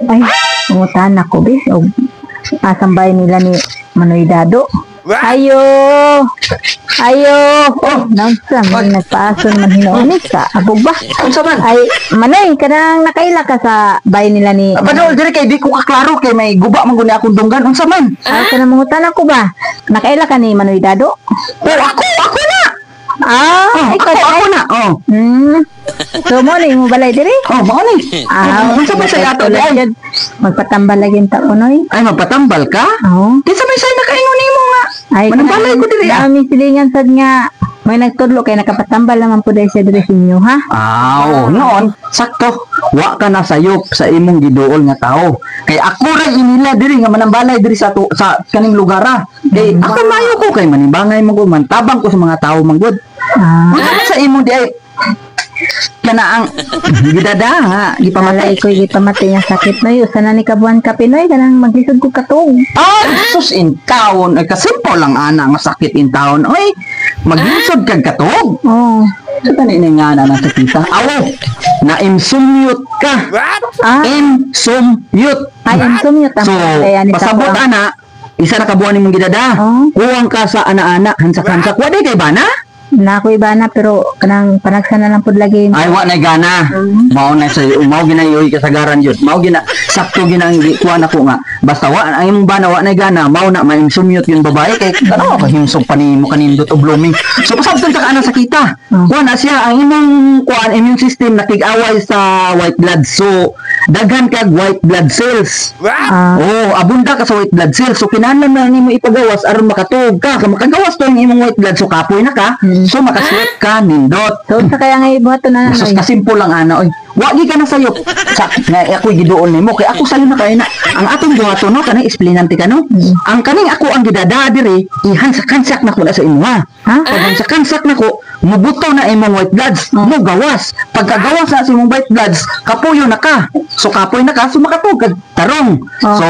Ay, umutan ako, bis. O, asambay nila ni Manoy Dado. Ayo! Ayo! Oh, naunsa, may nagpaaso naman hinoon ka. Abog ba? Unsa man? Ay, Manoy, kanang nakaila ka sa bahay nila ni... Padol, dire kay di ko kaklaro kay may guba man guni akong dunggan. Unsa man? Ay, kanang mangutan ako ba? Nakaila ka ni Manoy Dado? Oh, ako na! Ako na! Oh. So mo ni mo balay diri? Oh, mao ni. Unsa man sa yato ay? Magpatambal lagi ta kunoy. Ay, magpatambal ka? Oo. Kinsa may say nakaingon nimo nga? Ay, manambalay ko diri. Dami silingan sad nga may nagtudlo kay nakapatambal naman po dahil siya diri sa inyo, ha? Noon, sakto. Wa ka na sayop sa imong giduol nga tao. Kay ako ra inila diri nga manambalay diri sa kaning lugar. Kay ako mayo ko kay manibangay mo ko man tabang ko sa mga tao manggod. Sa imong di ay kana ang gidada nga Gipamatay ko gipamatay nga sakit noy usa na ni kabuan ka Pinoy kanang maglisod ko katong. Sus in taon ay kasimple lang ana nga sakit in taon. Oy, maglisod kag katog. Oh. So tani ni nga na sakita. Awo, na insumyut ka. Insumyut. Ay, insumyut So, pasabot ana, isa na kabuan nimong gidada. Kuwang ka sa ana-ana, hansak-hansak. Wala kay bana? Na ako iba na pero kanang panagsa na lang pud lagi. Ay wa na gana. Mao na sa mao ginayoy kasagaran jud. Mao gina sakto ginang kuan ako nga. Basta wa ang imong bana wa na gana, mao na ma-insumyut yung babae kay ano ka himsog panimo kanindot o blooming. So pasabton sa ana sakita. Kuan na siya ang imong kuan immune system nakig-away sa white blood. So daghan kag white blood cells. Abunda ka sa white blood cells. So kinahanglan na nimo ipagawas aron makatug ka. Kung makagawas to ang imong white blood so kapoy na ka. So makasweat ka nindot. So sa kaya nga ibuhaton na Sus kasimple lang ana oy. Wagi ka na sayo. Sa nga ako giduol nimo kay ako sayo na kay na. Ang atong buhaton no kanang explanante ka no. Ang kaning ako ang gidada diri ihansak-hansak na ko na sa imo ha. Pag hansak-hansak na ko mubuto na imong white bloods. Mo gawas. Pagkagawas na sa imong white bloods, kapuyo na ka. So kapoy na ka so makatug kag tarong. So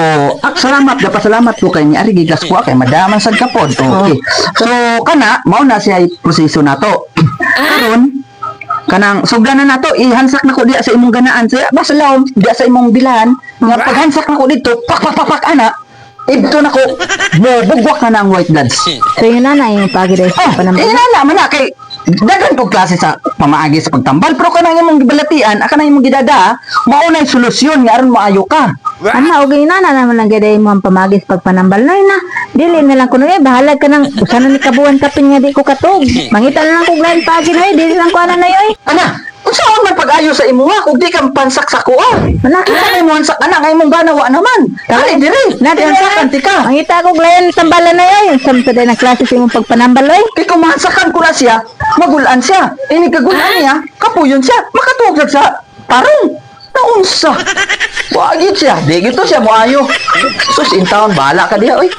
salamat gapasalamat ko kay ni ari gigas ko kay madaman sad kapod. Okay. So kana mao na siya proseso nato. Karon kanang sugdan na nato ihansak na ko diya sa imong ganaan sa basta laom diya sa imong bilan nga paghansak na ko dito pak ana ibto na ko mo bugwak na ang white bloods. So yun na yung pagires panambal. Inala man na kay dagan ko klase sa pamaagi sa pagtambal pero kanang imong gibalatian aka na imong gidada mao na solusyon nga aron maayo ka. Ana og ina na naman lang gaday mo ang pamagis pagpanambal na dili na lang kuno bahala ka nang usa na ni kabuan kapin nga di ko katog. Mangita na lang kog lain pagi noy dili lang ko ana na yoy. Ana unsaon man pag-ayo sa imo ha kung di ka pansak sa kuha. Kita mo sa ana nga imong banawa naman. Kali diri. Natinsakan tika. Mangita kog lain tambalan na yoy. Samto day na klase sa imong pagpanambal oy. Kay kung masakan ko na siya, magulan siya. Ini kagulan niya, kapuyon siya. Makatugag sa parang naunsa. Wagit siya. Di gito siya mo ayo. Sus in town bala ka diha oy.